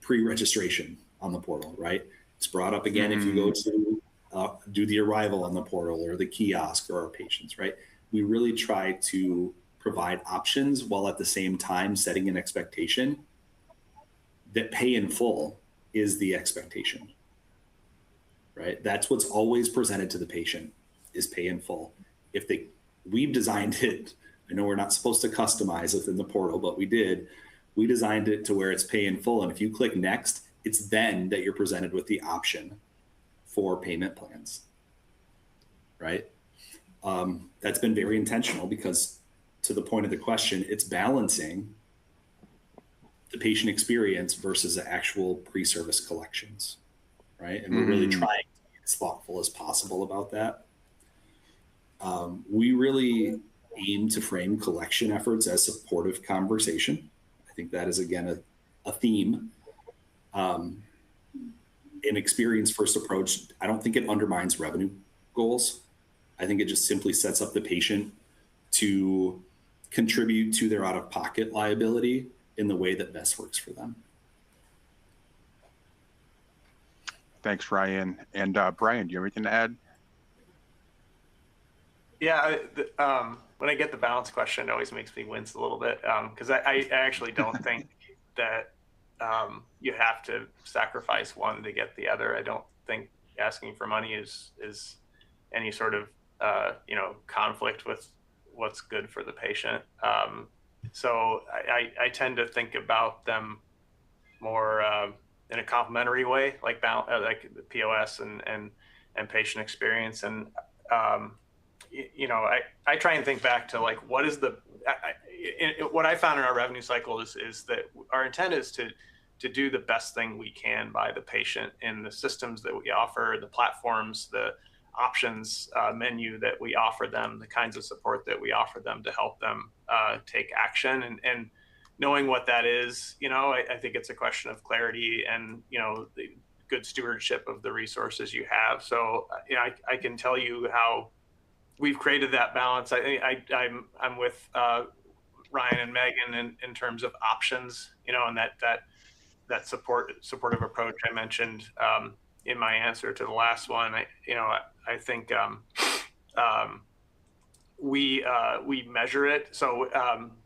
pre-registration on the portal, right? It's brought up again if you go to do the arrival on the portal or the kiosk for our patients, right? We really try to provide options while at the same time setting an expectation that pay in full is the expectation, right? That's what's always presented to the patient is pay in full. We've designed it, I know we're not supposed to customize within the portal, but we designed it to where it's pay in full. And if you click next, it's then that you're presented with the option for payment plans, right? That's been very intentional because to the point of the question, it's balancing the patient experience versus the actual pre-service collections, right? And we're really trying to be as thoughtful as possible about that. We really aim to frame collection efforts as supportive conversation. I think that is, again, a theme. An experience-first approach, I don't think it undermines revenue goals. I think it just simply sets up the patient to contribute to their out-of-pocket liability in the way that best works for them. Thanks, Ryan. And Brian, do you have anything to add? Yeah, when I get the balance question, it always makes me wince a little bit because I actually don't think that you have to sacrifice one to get the other. I don't think asking for money is any sort of conflict with what's good for the patient. So I tend to think about them more in a complementary way, like the POS and patient experience. And I try and think back to like what is what I found in our revenue cycle is that our intent is to do the best thing we can by the patient in the systems that we offer, the platforms, the options menu that we offer them, the kinds of support that we offer them to help them take action. And knowing what that is, I think it's a question of clarity and, the good stewardship of the resources you have. So, I can tell you how we've created that balance. I'm with Ryan and Megan in terms of options, and that supportive approach I mentioned in my answer to the last one. I think we measure it. So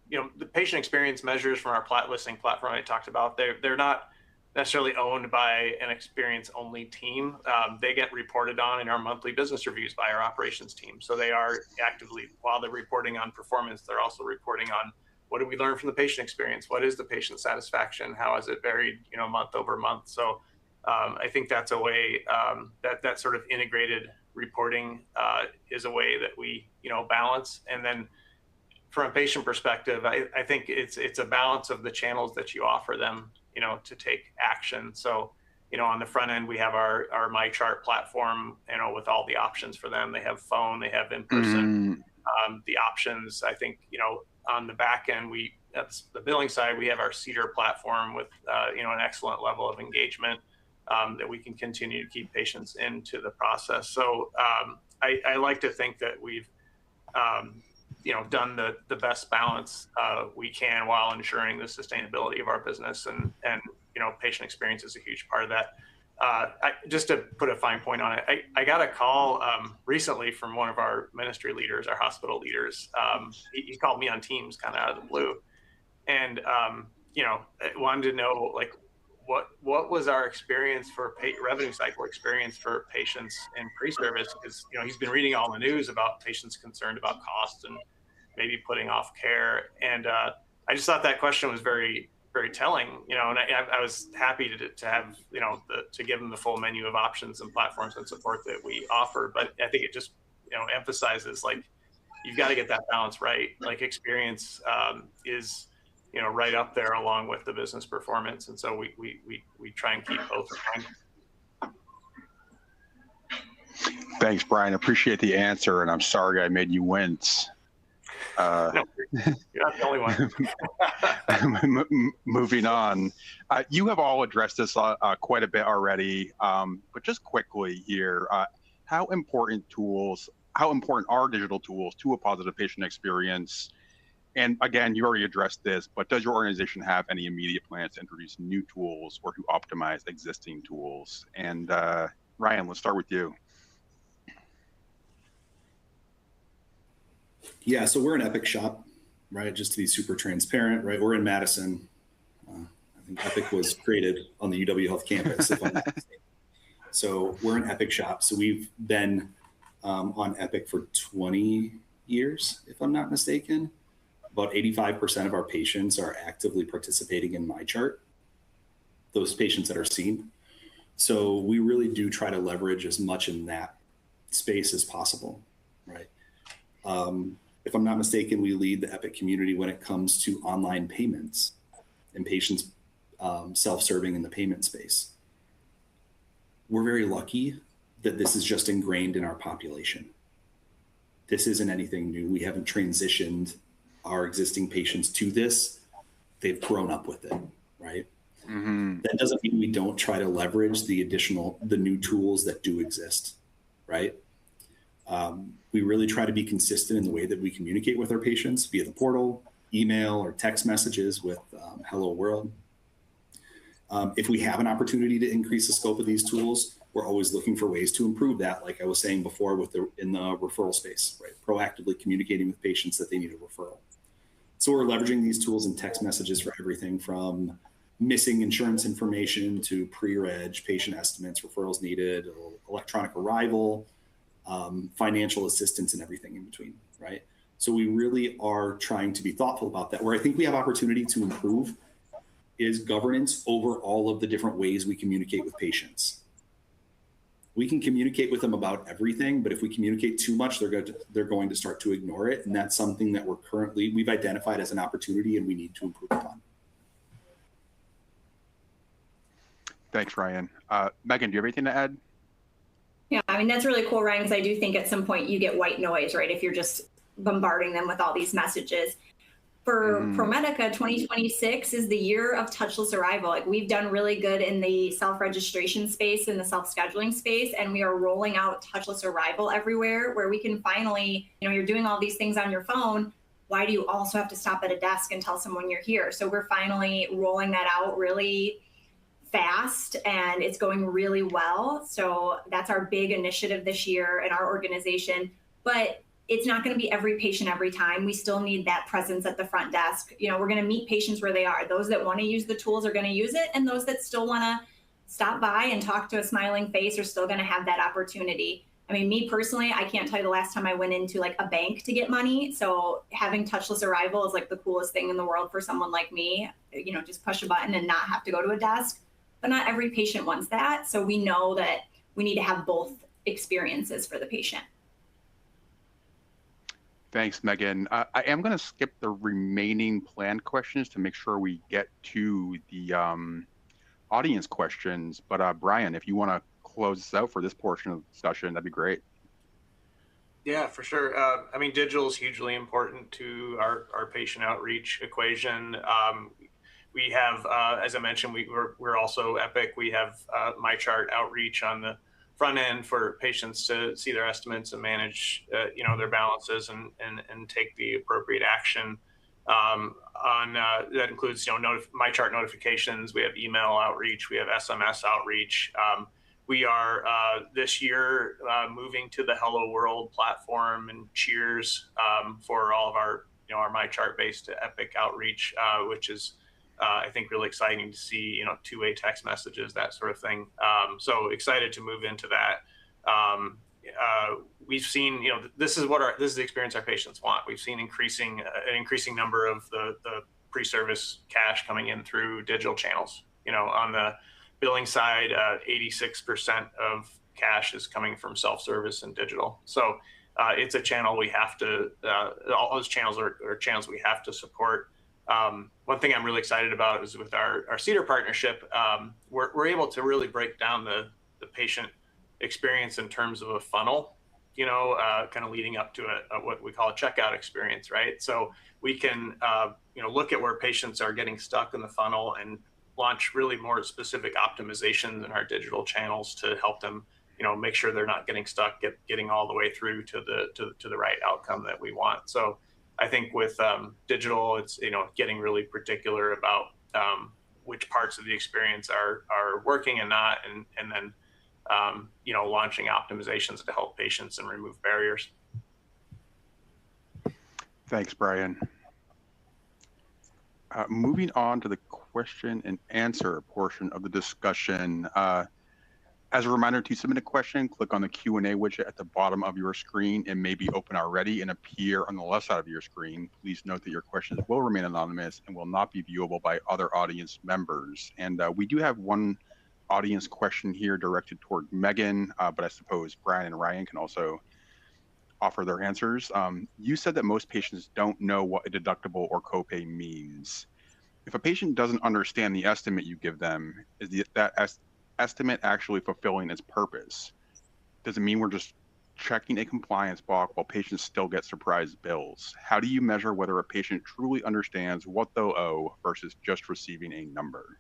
the patient experience measures from our listing platform I talked about, they're not necessarily owned by an experience only team. They get reported on in our monthly business reviews by our operations team. So they are actively, while they're reporting on performance, they're also reporting on what did we learn from the patient experience? What is the patient satisfaction? How has it varied, month over month? So I think that's a way that sort of integrated reporting is a way that we, balance. And then from a patient perspective, I think it's a balance of the channels that you offer them, to take action. So, on the front end, we have our MyChart platform, with all the options for them. They have phone, they have in-person, the options. I think, on the back end, that's the billing side, we have our Cedar platform with, an excellent level of engagement that we can continue to keep patients into the process. So I like to think that we've, done the best balance we can while ensuring the sustainability of our business, and patient experience is a huge part of that. Just to put a fine point on it, I got a call recently from one of our ministry leaders, our hospital leaders. He called me on Teams kind of out of the blue, and wanted to know like what was our experience for revenue cycle experience for patients in pre-service, because he's been reading all the news about patients concerned about costs and maybe putting off care, and I just thought that question was very, very telling, and I was happy to have, to give them the full menu of options and platforms and support that we offer. But I think it just, emphasizes like, you've got to get that balance right. Like experience is, right up there along with the business performance. And so we try and keep both in mind. Thanks, Brian. Appreciate the answer. And I'm sorry I made you wince. No, you're not the only one. Moving on, you have all addressed this quite a bit already, but just quickly here, how important are digital tools to a positive patient experience? And again, you already addressed this, but does your organization have any immediate plans to introduce new tools or to optimize existing tools? And Ryan, let's start with you. Yeah, so we're an Epic shop, right? Just to be super transparent, right? We're in Madison. I think Epic was created on the UW Health campus, if I'm not mistaken. So we're an Epic shop. So we've been on Epic for 20 years, if I'm not mistaken. About 85% of our patients are actively participating in MyChart, those patients that are seen. So we really do try to leverage as much in that space as possible, right? If I'm not mistaken, we lead the Epic community when it comes to online payments and patients self-serving in the payment space. We're very lucky that this is just ingrained in our population. This isn't anything new. We haven't transitioned our existing patients to this. They've grown up with it, right? Mm-hmm. That doesn't mean we don't try to leverage the new tools that do exist, right? We really try to be consistent in the way that we communicate with our patients via the portal, email, or text messages with Hello World. If we have an opportunity to increase the scope of these tools, we're always looking for ways to improve that. Like I was saying before in the referral space, right? Proactively communicating with patients that they need a referral. So we're leveraging these tools and text messages for everything from missing insurance information to pre-reg, patient estimates, referrals needed, electronic arrival, financial assistance, and everything in between, right? So we really are trying to be thoughtful about that. Where I think we have opportunity to improve is governance over all of the different ways we communicate with patients. We can communicate with them about everything, but if we communicate too much, they're going to start to ignore it. And that's something that we've identified as an opportunity and we need to improve upon. Thanks, Ryan. Megan, do you have anything to add? Yeah, I mean, that's really cool, Ryan, because I do think at some point you get white noise, right? If you're just bombarding them with all these messages. For ProMedica, 2026 is the year of touchless arrival. Like we've done really good in the self-registration space and the self-scheduling space, and we are rolling out touchless arrival everywhere where we can finally, you're doing all these things on your phone. Why do you also have to stop at a desk and tell someone you're here? So we're finally rolling that out really fast and it's going really well. So that's our big initiative this year in our organization. But it's not going to be every patient every time. We still need that presence at the front desk. We're going to meet patients where they are. Those that want to use the tools are going to use it. And those that still want to stop by and talk to a smiling face are still going to have that opportunity. I mean, me personally, I can't tell you the last time I went into like a bank to get money. So having touchless arrival is like the coolest thing in the world for someone like me, just push a button and not have to go to a desk. But not every patient wants that. So we know that we need to have both experiences for the patient. Thanks, Megan. I am going to skip the remaining planned questions to make sure we get to the audience questions. But Brian, if you want to close this out for this portion of the discussion, that'd be great. Yeah, for sure. I mean, digital is hugely important to our patient outreach equation. We have, as I mentioned, we're also Epic. We have MyChart outreach on the front end for patients to see their estimates and manage, their balances and take the appropriate action. That includes, my chart notifications. We have email outreach. We have SMS outreach. We are this year moving to the Hello World platform and Cheers for all of our my chart based Epic outreach, which is I think really exciting to see, two-way text messages, that sort of thing. So excited to move into that. We've seen, this is the experience our patients want. We've seen an increasing number of the pre-service cash coming in through digital channels. On the billing side, 86% of cash is coming from self-service and digital. So it's a channel we have to, all those channels are channels we have to support. One thing I'm really excited about is with our Cedar partnership, we're able to really break down the patient experience in terms of a funnel, kind of leading up to what we call a checkout experience, right? So we can, look at where patients are getting stuck in the funnel and launch really more specific optimizations in our digital channels to help them, make sure they're not getting stuck, getting all the way through to the right outcome that we want. So I think with digital, it's, getting really particular about which parts of the experience are working and not, and then launching optimizations to help patients and remove barriers. Thanks, Brian. Moving on to the question and answer portion of the discussion. As a reminder, to submit a question, click on the Q&A widget at the bottom of your screen. It may be open already and appear on the left side of your screen. Please note that your questions will remain anonymous and will not be viewable by other audience members. And we do have one audience question here directed toward Megan, but I suppose Brian and Ryan can also offer their answers. You said that most patients don't know what a deductible or copay means. If a patient doesn't understand the estimate you give them, is that estimate actually fulfilling its purpose? Does it mean we're just checking a compliance box while patients still get surprise bills? How do you measure whether a patient truly understands what they'll owe versus just receiving a number?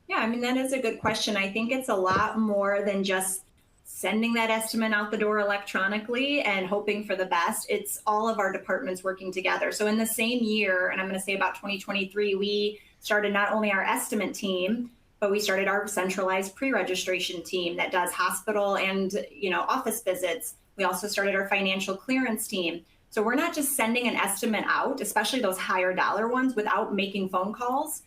Yeah, that is a good question. I think it's a lot more than just sending that estimate out the door electronically and hoping for the best. It's all of our departments working together. So in the same year, and I'm going to say about 2023, we started not only our estimate team, but we started our centralized pre-registration team that does hospital and office visits. We also started our financial clearance team. So we're not just sending an estimate out, especially those higher dollar ones, without making phone calls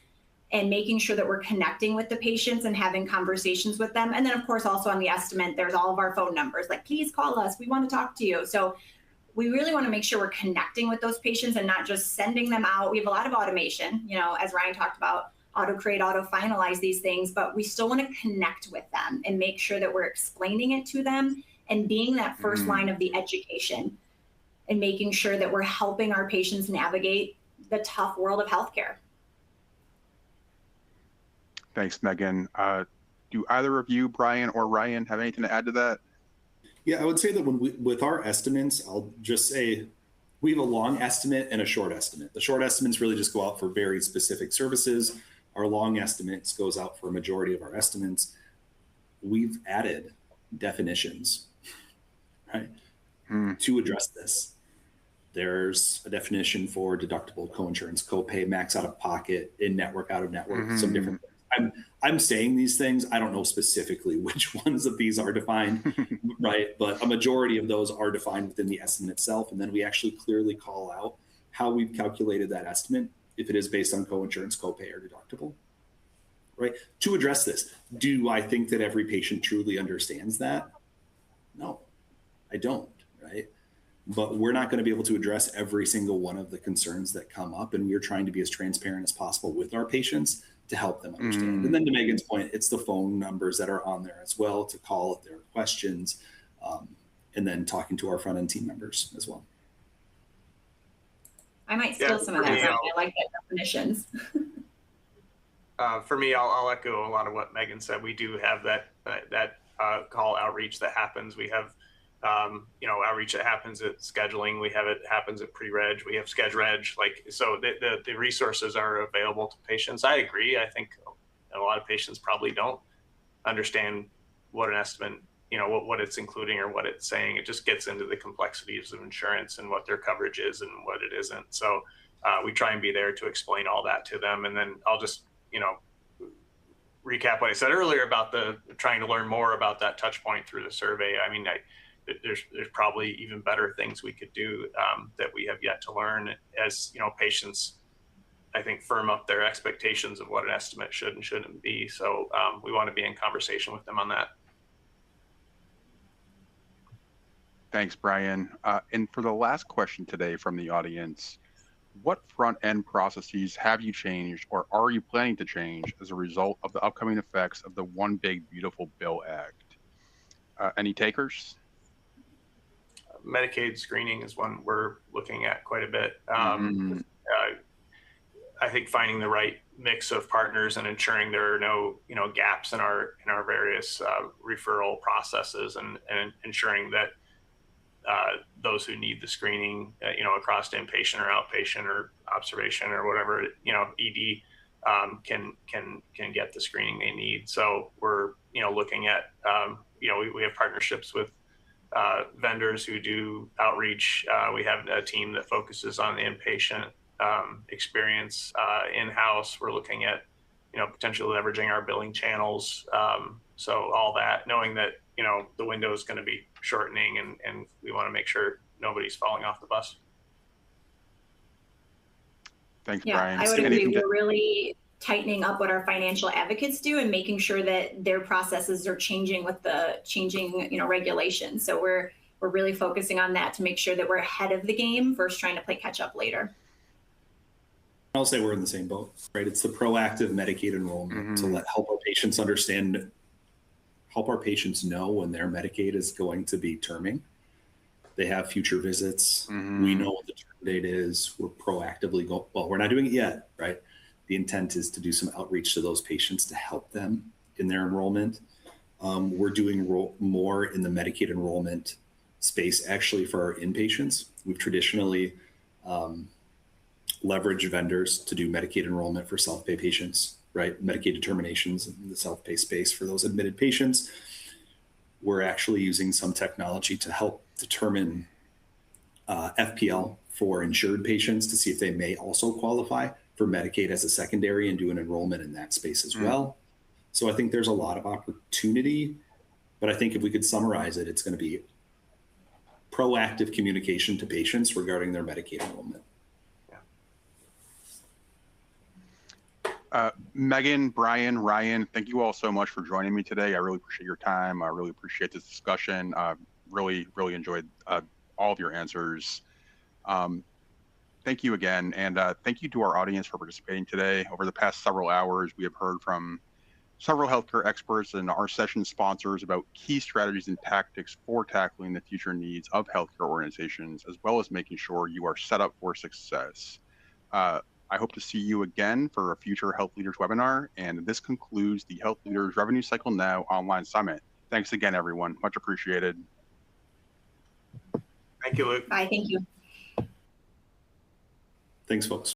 and making sure that we're connecting with the patients and having conversations with them. And then of course, also on the estimate, there's all of our phone numbers, like, please call us, we want to talk to you. So we really want to make sure we're connecting with those patients and not just sending them out. We have a lot of automation, as Ryan talked about, auto create, auto finalize these things, but we still want to connect with them and make sure that we're explaining it to them and being that first line of the education and making sure that we're helping our patients navigate the tough world of healthcare. Thanks, Megan. Do either of you, Brian or Ryan, have anything to add to that? Yeah, I would say that with our estimates, I'll just say we have a long estimate and a short estimate. The short estimates really just go out for very specific services. Our long estimates goes out for a majority of our estimates. We've added definitions, right, to address this. There's a definition for deductible, coinsurance, copay, max out of pocket, in-network, out of network, some different things. I'm saying these things. I don't know specifically which ones of these are defined, right? But a majority of those are defined within the estimate itself. And then we actually clearly call out how we've calculated that estimate, if it is based on coinsurance, copay, or deductible, right? To address this, do I think that every patient truly understands that? No, I don't, right? But we're not going to be able to address every single one of the concerns that come up. And we're trying to be as transparent as possible with our patients to help them understand. And then to Megan's point, it's the phone numbers that are on there as well to call if there are questions, and then talking to our front end team members as well. I might steal some of that. I like that definitions. For me, I'll echo a lot of what Megan said. We do have that call outreach that happens. We have outreach that happens at scheduling. We have it happens at pre-reg. We have schedule-reg. So the resources are available to patients. I agree. I think a lot of patients probably don't understand what an estimate, what it's including or what it's saying. It just gets into the complexities of insurance and what their coverage is and what it isn't. So we try and be there to explain all that to them. And then I'll just, recap what I said earlier about the trying to learn more about that touch point through the survey. I mean, there's probably even better things we could do that we have yet to learn as, patients, I think, firm up their expectations of what an estimate should and shouldn't be. So we want to be in conversation with them on that. Thanks, Brian. And for the last question today from the audience, what front-end processes have you changed or are you planning to change as a result of the upcoming effects of the One Big Beautiful Bill Act? Any takers? Medicaid screening is one we're looking at quite a bit. I think finding the right mix of partners and ensuring there are no, gaps in our various referral processes, and ensuring that those who need the screening, across inpatient or outpatient or observation or whatever, ED, can get the screening they need. So we're, looking at, we have partnerships with vendors who do outreach. We have a team that focuses on the inpatient experience in-house. We're looking at, potentially leveraging our billing channels. So all that, knowing that, the window is going to be shortening, and we want to make sure nobody's falling off the bus. Thanks, yeah, Brian. I would agree. We're really tightening up what our financial advocates do and making sure that their processes are changing with the changing, regulations. So we're really focusing on that to make sure that we're ahead of the game versus trying to play catch up later. I'll say we're in the same boat, right? It's the proactive Medicaid enrollment to help our patients understand, help our patients know when their Medicaid is going to be terming. They have future visits. We know what the term date is. We're proactively well, we're not doing it yet, right? The intent is to do some outreach to those patients to help them in their enrollment. We're doing more in the Medicaid enrollment space, actually, for our inpatients. We've traditionally leveraged vendors to do Medicaid enrollment for self-pay patients, right? Medicaid determinations in the self-pay space for those admitted patients. We're actually using some technology to help determine FPL for insured patients to see if they may also qualify for Medicaid as a secondary and do an enrollment in that space as well. So I think there's a lot of opportunity, but I think if we could summarize it, it's going to be proactive communication to patients regarding their Medicaid enrollment. Megan, Brian, Ryan, thank you all so much for joining me today. I really appreciate your time. I really appreciate this discussion. Really enjoyed all of your answers. Thank you again. And thank you to our audience for participating today. Over the past several hours, we have heard from several healthcare experts and our session sponsors about key strategies and tactics for tackling the future needs of healthcare organizations, as well as making sure you are set up for success. I hope to see you again for a future Health Leaders webinar. And this concludes the Health Leaders Revenue Cycle Now online summit. Thanks again, everyone. Much appreciated. Thank you, Luke. Bye. Thank you. Thanks, folks.